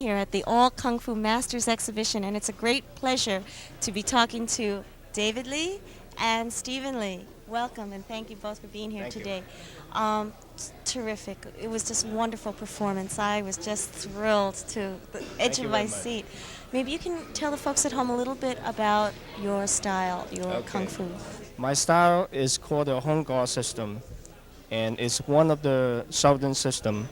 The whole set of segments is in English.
Here at the All Kung Fu Masters exhibition, and it's a great pleasure to be talking to David Lee and Stephen Lee. Welcome, and thank you both for being here Thank you. today. Terrific. It was just wonderful performance. I was just thrilled to the edge Thank you of very my much. seat. Maybe you can tell the folks at home a little bit about your style, your Kung Okay. Fu. My style is called the Hung Gar system, and it's one of the southern system,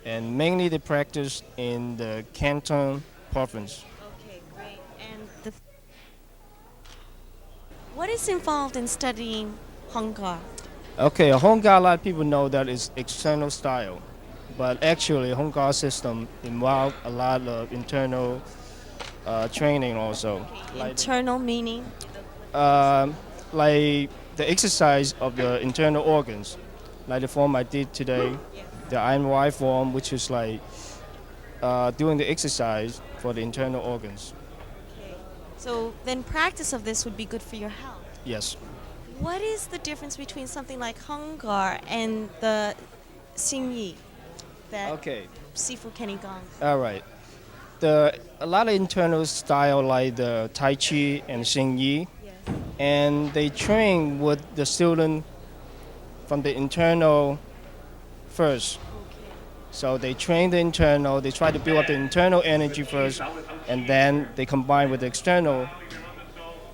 and mainly they practice in the Canton province. Okay, great. And what is involved in studying Hung Gar? Okay, a Hung Gar, a lot of people know that is external style, but actually Hung Gar system involve a lot of internal training also. Like, Internal meaning? um like the exercise of the internal organs, like the form I did today, the IMY form, which is like doing the exercise for the internal organs. Okay. So then practice of this would be good for your health. Yes. What is the difference between something like Hung Gar and the Xing-Yi, that Okay. Sifu Gong? All right. A lot of internal style like the Tai Chi and Shing-Yi, Yes. and they train with the student from the internal first. Okay. So they train the internal, they try to build up the internal energy first, and then they combine with the external,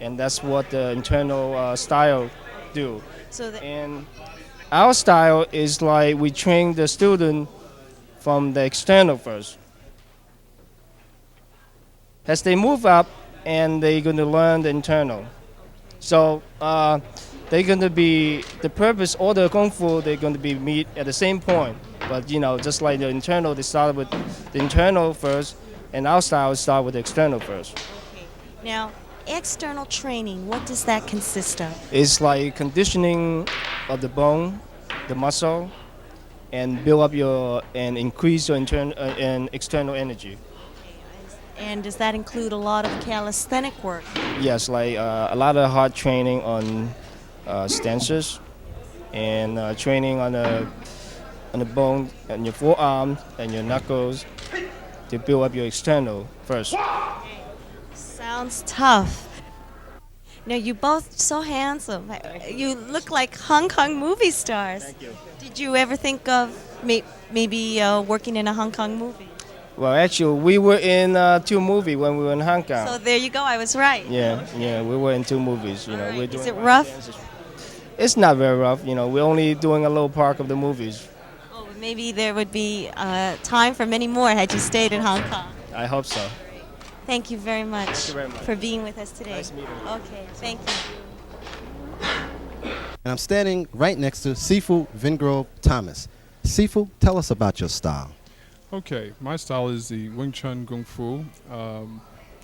and that's what the internal style do. So that And our style is like we train the student from the external first. As they move up, and they're going to learn the internal. So they're going to be the purpose. All the kung fu they're going to be meet at the same point. But just like the internal, they start with the internal first, and our style start with the external first. okay. Now, external training, what does that consist of? It's like conditioning of the bone, the muscle, and build up your and increase your internal and external energy. And does that include a lot of calisthenic work? Yes, like a lot of hard training on stances and training on the bone and your forearm and your knuckles to build up your external first. Sounds tough. Now, you both so handsome. You look like Hong Kong movie stars. Thank you. Did you ever think of maybe working in a Hong Kong movie? Well, actually, we were in two movies when we were in Hong Kong. So there you go. I was right. Yeah, we were in two movies. All right. We're Is doing it rough? dances. It's not very rough. We're only doing a little part of the movies. Oh, maybe there would be time for many more had you stayed in Hong Kong. I hope so. Thank you very much, you very much. for being with us today. Nice meeting you. Okay, thank you. And I'm standing right next to Sifu Vingrove Thomas. Sifu, tell us about your style. Okay, my style is the Wing Chun Kung Fu.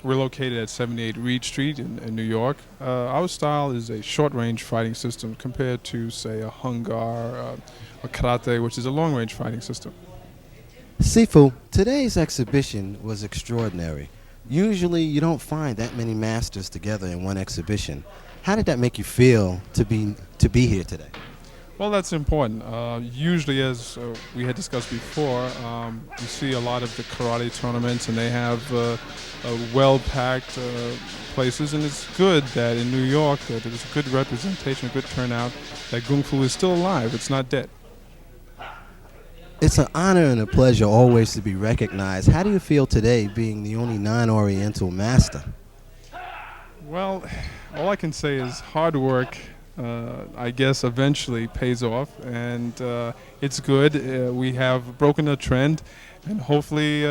We're located at 78 Reed Street in New York. Our style is a short-range fighting system compared to, say, a Hung Gar, a Karate, which is a long-range fighting system. Sifu, today's exhibition was extraordinary. Usually you don't find that many masters together in one exhibition. How did that make you feel to be here today? Well, that's important. Usually, as we had discussed before, you see a lot of the karate tournaments, and they have well-packed places, and it's good that in New York that there's a good representation, a good turnout, that Kung Fu is still alive. It's not dead. It's an honor and a pleasure always to be recognized. How do you feel today being the only non-Oriental master? Well, all I can say is hard work, I guess, eventually pays off, and it's good. We have broken a trend, and hopefully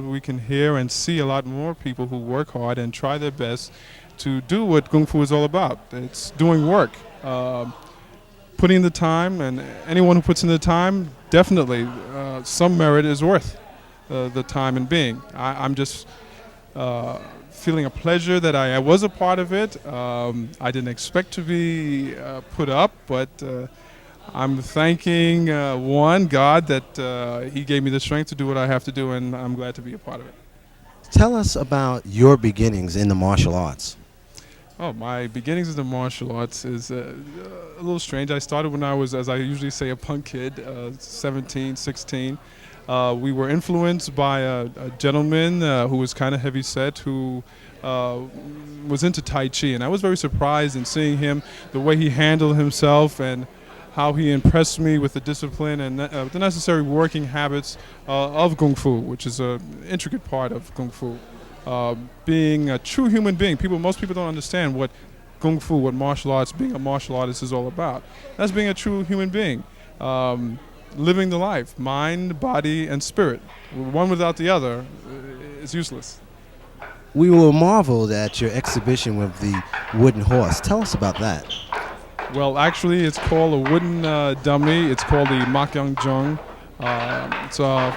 we can hear and see a lot more people who work hard and try their best to do what Kung Fu is all about. It's doing work, putting the time, and anyone who puts in the time, definitely some merit is worth the time and being. I'm just feeling a pleasure that I was a part of it. I didn't expect to be put up, but I'm thanking God that He gave me the strength to do what I have to do, and I'm glad to be a part of it. Tell us about your beginnings in the martial arts. Oh, my beginnings in the martial arts is a little strange. I started when I was, as I usually say, a punk kid, 17, 16. We were influenced by a gentleman who was kind of heavy set, who was into Tai Chi, and I was very surprised in seeing him, the way he handled himself, and how he impressed me with the discipline and the necessary working habits of Kung Fu, which is an intricate part of Kung Fu. Being a true human being, most people don't understand what Kung Fu, what martial arts, being a martial artist is all about. That's being a true human being. Living the life, mind, body, and spirit. One without the other is useless. We were marveled at your exhibition with the wooden horse. Tell us about that. Well, actually, it's called a wooden dummy. It's called the Makyang-jung.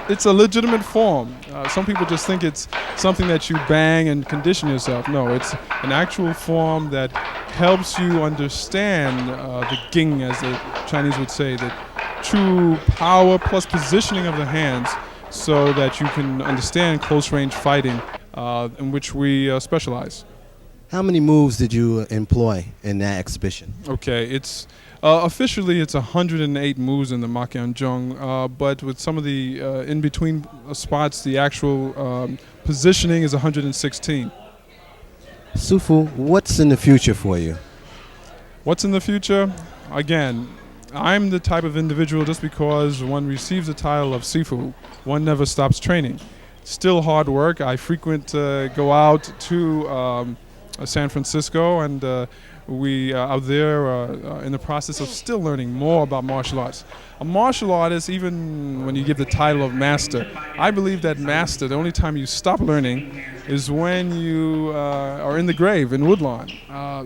It's a legitimate form. Some people just think it's something that you bang and condition yourself. No, it's an actual form that helps you understand the ging, as the Chinese would say, the true power plus positioning of the hands, so that you can understand close-range fighting, in which we specialize. How many moves did you employ in that exhibition? Okay, it's officially it's 108 moves in the Makyang-jung, but with some of the in-between spots, the actual positioning is 116. Sifu, what's in the future for you? What's in the future? Again, I'm the type of individual, just because one receives the title of Sifu, one never stops training. Still hard work. I frequent go out to San Francisco, and we are out there in the process of still learning more about martial arts. A martial artist, even when you give the title of master, I believe that master, the only time you stop learning is when you are in the grave in Woodlawn.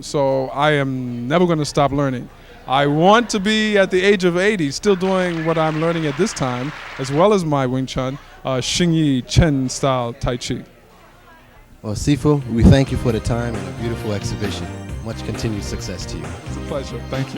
So I am never going to stop learning. I want to be at the age of 80 still doing what I'm learning at this time, as well as my Wing Chun, Shing-Yi, Chen style Tai Chi. Well, Sifu, we thank you for the time and a beautiful exhibition. Much continued success to you. It's a pleasure. Thank you.